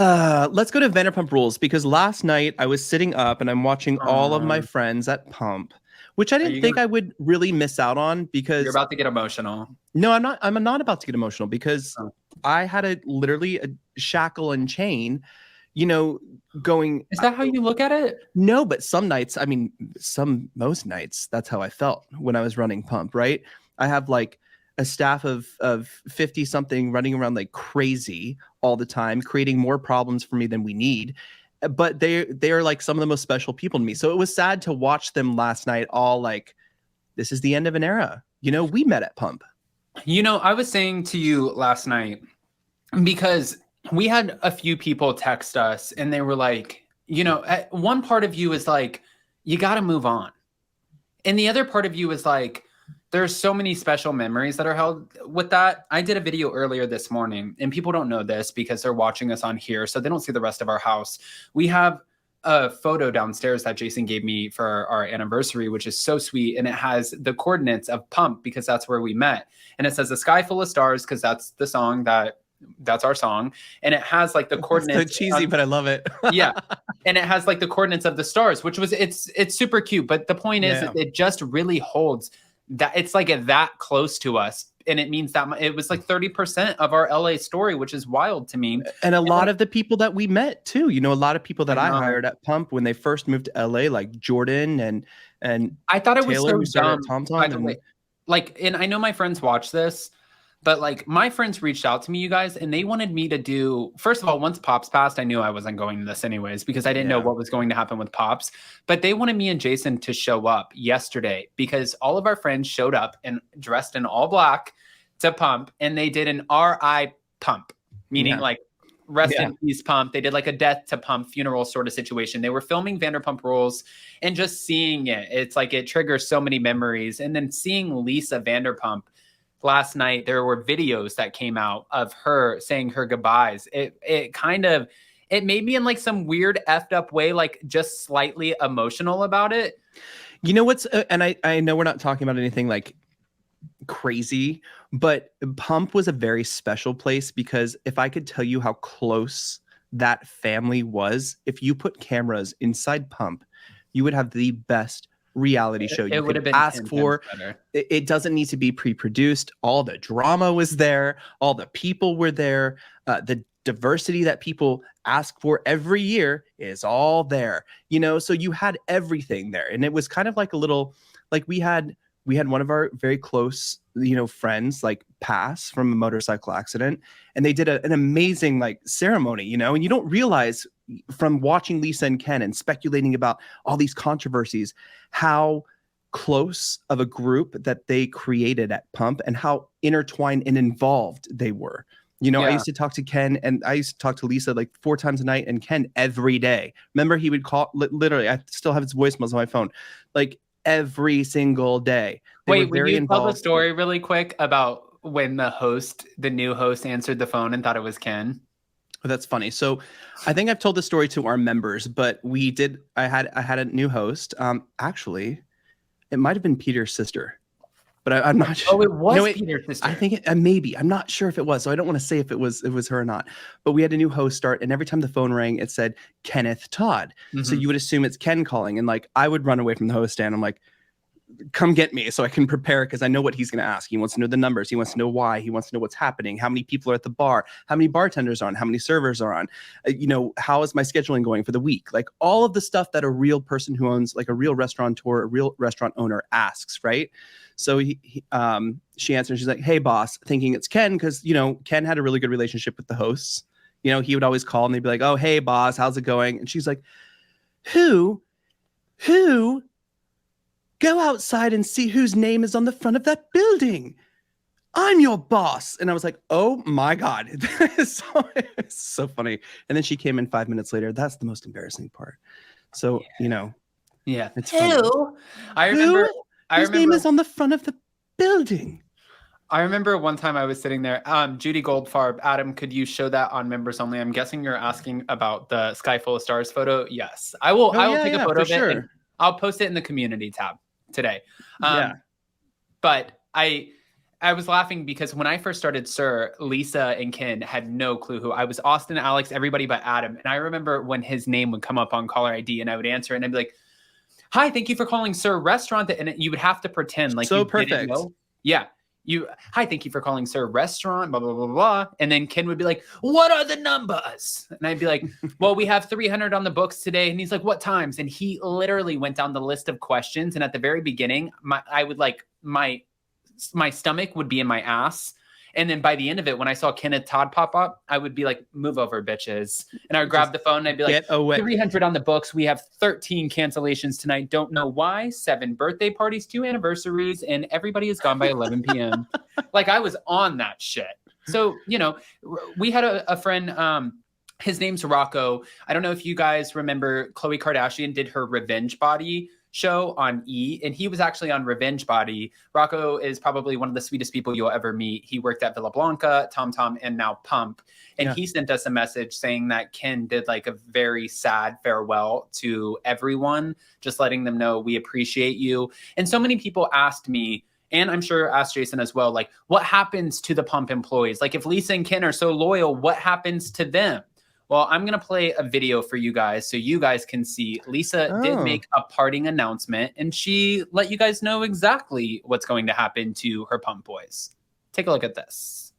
Let's go to Vanderpump Rules because last night I was sitting up and I'm watching all of my Um, friends at Pump, which I are didn't you think gonna? I would really miss out on You're because about to get emotional. no, I'm not. I'm not about to get emotional because Oh. I had a literally a shackle and chain, you know, going. Is that how you look at it? No, but some nights, I mean, most nights, that's how I felt when I was running Pump, right? I have like a staff of 50 something running around like crazy all the time, creating more problems for me than we need. But they are like some of the most special people to me. So it was sad to watch them last night all like this is the end of an era. We met at Pump. I was saying to you last night because we had a few people text us and they were like, one part of you is like, you got to move on. And the other part of you is like, there's so many special memories that are held with that. I did a video earlier this morning, and people don't know this because they're watching us on here, so they don't see the rest of our house. We have a photo downstairs that Jason gave me for our anniversary, which is so sweet. And it has the coordinates of Pump because that's where we met. And it says "A Sky Full of Stars" because that's our song. And it has like the It's so coordinates. cheesy, but I love it. Yeah. And it has like the coordinates of the stars, which was it's super cute. But the point is Yeah. it just really holds that it's like that close to us. And it means that it was like 30% of our LA story, which is wild to me. And a And lot of the people that we met too, a lot of people that I I know. hired at Pump when they first moved to LA, like Jordan and I thought it was Taylor, so who started at dumb, by TomTom, the way. and Like, and I know my friends watch this, but like my friends reached out to me, you guys, and they wanted me to do, first of all, once Pops passed, I knew I wasn't going to this anyways because I didn't know yeah, what was going to happen with Pops. But they wanted me and Jason to show up yesterday because all of our friends showed up and dressed in all black to Pump, and they did an RI Pump, meaning yeah, like rest yeah. in peace Pump. They did like a death to Pump funeral sort of situation. They were filming Vanderpump Rules, and just seeing it, it's like it triggers so many memories. And then seeing Lisa Vanderpump last night, there were videos that came out of her saying her goodbyes. It made me in like some weird effed up way, like just slightly emotional about it. You know what's and I know we're not talking about anything like crazy, but Pump was a very special place because if I could tell you how close that family was, if you put cameras inside Pump, you would have the best reality show It you would could have been ask 10 times for. better. It doesn't need to be pre-produced. All the drama was there, all the people were there, the diversity that people ask for every year is all there, so you had everything there. And it was kind of like a little, like we had one of our very close, friends like pass from a motorcycle accident, and they did an amazing like ceremony, and you don't realize from watching Lisa and Ken and speculating about all these controversies, how close of a group that they created at Pump and how intertwined and involved they were. I Yeah. used to talk to Ken and I used to talk to Lisa like 4 times a night and Ken every day. Remember, he would call literally, I still have his voicemails on my phone, like every single day. They were Wait, will very you tell the involved. story really quick about when the new host answered the phone and thought it was Ken? Oh, that's funny. So I think I've told this story to our members, but I had a new host. Actually, it might have been Peter's sister, but I'm not sure. Oh, it No, was Peter's I sister. think maybe. I'm not sure if it was. So I don't want to say if it was her or not. But we had a new host start, and every time the phone rang, it said Kenneth Todd. So Mm-hmm. you would assume it's Ken calling, and like I would run away from the host stand. I'm like, come get me so I can prepare because I know what he's going to ask. He wants to know the numbers. He wants to know why. He wants to know what's happening. How many people are at the bar? How many bartenders are on? How many servers are on? How is my scheduling going for the week? Like all of the stuff that a real person who owns like a real restaurateur, a real restaurant owner asks, right? So she answers. She's like, "Hey, boss," thinking it's Ken because Ken had a really good relationship with the hosts. He would always call and they'd be like, "Oh, hey, boss, how's it going?" And she's like, "Who, who Go outside and see whose name is on the front of that building. I'm your boss." And I was like, oh my God. It's so funny. And then she came in 5 minutes later. That's the most embarrassing part. So, Yeah. it's funny. Who? I remember. Who? I Whose name remember. is on the front of the building? I remember one time I was sitting there. Judy Goldfarb, Adam, could you show that on members only? I'm guessing you're asking about the Sky Full of Stars photo. Yes, I will. Oh, I will yeah, take a yeah, photo for of it and sure. I'll post it in the community tab today. Yeah. But I was laughing because when I first started Sir, Lisa and Ken had no clue who I was. Austin, Alex, everybody but Adam. And I remember when his name would come up on caller ID and I would answer and I'd be like, hi, thank you for calling Sir Restaurant. And you would have to pretend like So you perfect. didn't know. Yeah. Hi, thank you for calling Sir Restaurant, blah, blah, blah, blah. And then Ken would be like, what are the numbers? And I'd be like, well, we have 300 on the books today. And he's like, what times? And he literally went down the list of questions. And at the very beginning, my stomach would be in my ass. And then by the end of it, when I saw Kenneth Todd pop up, I would be like, move over, bitches. And I would grab the phone and I'd be like, 300 on the books. We have 13 cancellations tonight. Don't know why. 7 birthday parties, 2 anniversaries, and everybody is gone by 11 p.m. Like I was on that shit. So, we had a friend, his name's Rocco. I don't know if you guys remember Khloe Kardashian did her Revenge Body show on E, and he was actually on Revenge Body. Rocco is probably one of the sweetest people you'll ever meet. He worked at Villa Blanca, Tom Tom, and now Pump. And he sent us a message saying that Ken did like a very sad farewell to everyone, just letting them know we appreciate you. And so many people asked me, and I'm sure asked Jason as well, like, what happens to the Pump employees? Like if Lisa and Ken are so loyal, what happens to them? Well, I'm going to play a video for you guys so you guys can see. Lisa did make a parting announcement, and she let you guys know exactly what's going to happen to her Pump boys. Take a look at this.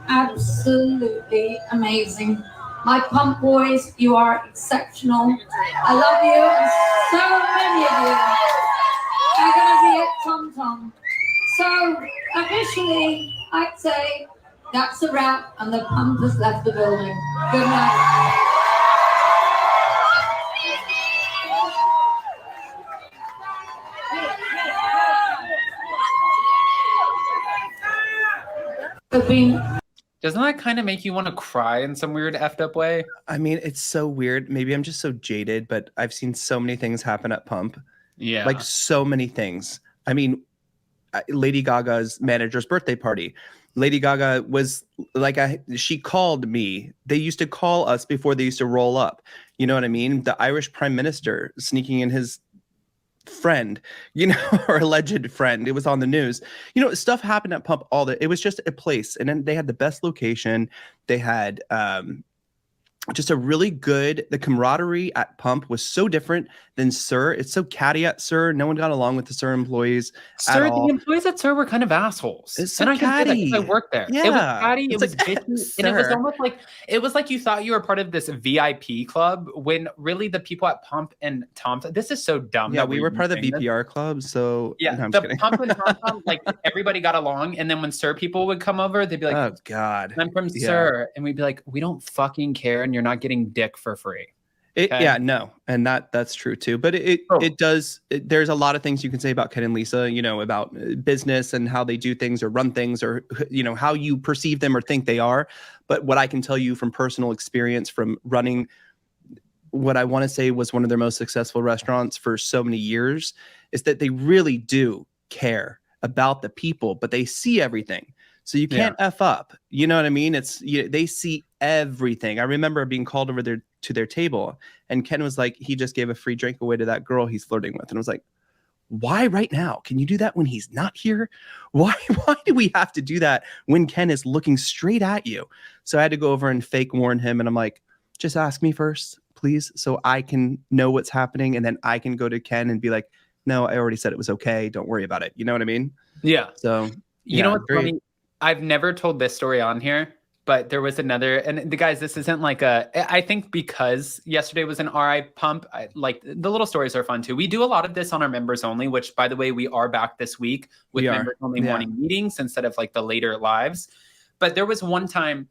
Absolutely amazing. My Pump boys, you are exceptional. I love you, and so many of you are going to be at Tom Tom. So officially, I'd say that's a wrap, and the Pump has left the building. Good night. Doesn't that kind of make you want to cry in some weird effed up way? I mean, it's so weird. Maybe I'm just so jaded, but I've seen so many things happen at Pump. Yeah. Like so many things. I mean, Lady Gaga's manager's birthday party. Lady Gaga was like, she called me. They used to call us before they used to roll up. You know what I mean? The Irish prime minister sneaking in his friend, or alleged friend. It was on the news. Stuff happened at Pump it was just a place. And then they had the best location. They had just a really good, the camaraderie at Pump was so different than Sir. It's so catty at Sir. No one got along with the Sir employees Sir, at all. the employees at Sir were kind of assholes. It's so and I can say that 'cause I worked there. Yeah. It was catty, it It's was like, bitchy, and it was almost like, it was like you thought you were part of this VIP club when really the people at Pump and Tom, this is so dumb. Yeah, we were part of the VPR club, so yeah, no, I'm the just kidding. Pump and Tom, like everybody got along, and then when Sir people would come over, they'd be like, oh God, I'm from Sir, and we'd be like, we don't fucking care, and you're not getting dick for free. Okay? Yeah, no, and that's true too. But there's a lot of things you can say about Ken and Lisa, about business and how they do things or run things, or how you perceive them or think they are. But what I can tell you from personal experience from running what I want to say was one of their most successful restaurants for so many years is that they really do care about the people, but they see everything. So you can't F up. You know what I mean? They see everything. I remember being called over there to their table, and Ken was like, he just gave a free drink away to that girl he's flirting with. And I was like, why right now? Can you do that when he's not here? Why do we have to do that when Ken is looking straight at you? So I had to go over and fake warn him. And I'm like, just ask me first, please, so I can know what's happening. And then I can go to Ken and be like, no, I already said it was okay. Don't worry about it. You know what I mean? Yeah. So you know what's funny? I've never told this story on here, but there was another, and the guys, this isn't like I think because yesterday was an RI Pump, like the little stories are fun too. We do a lot of this on our members only, which by the way, we are back this week with members only morning meetings instead of like the later lives. But there was one time